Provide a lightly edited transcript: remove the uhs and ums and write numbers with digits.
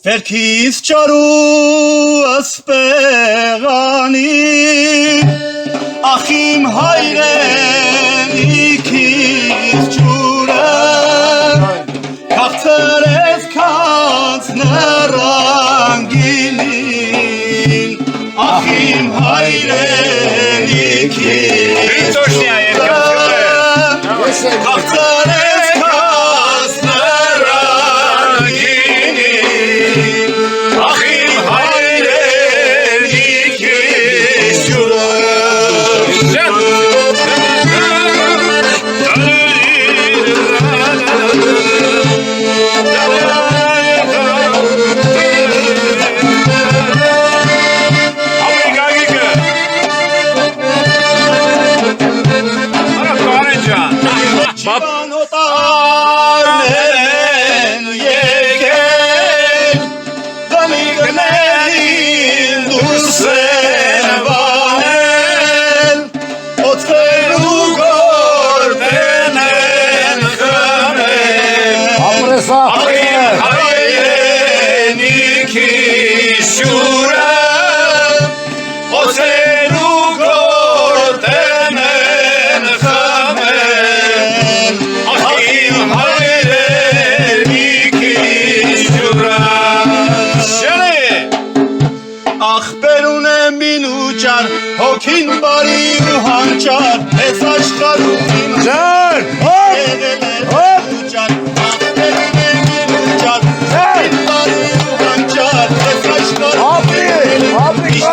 Վերքից ճարու ասպեղանի ախ իմ հայրենիքից ջուրը քաղցրեց քանց նռանգինին ախ իմ հայրենիքից ջուրը քաղցրեց քանց նռանգինին ախ իմ հայրենիքից ջուրը Բանոտարներեն եկել գմիգներին դուրս են վանել ոտքերու գործեն են խմել աղին հայրենիքից ջուրը ոտքերու գործեն են խմել ախպեր ունեմ մինուճար, հոգին բարի ու հանճար, ես աշխարհում իմ ջան, եղել է մինուճար, ախպեր ունեմ մինուճար, հոգին բարի ու հանճար, ես աշխարհում եղել է Աղբեր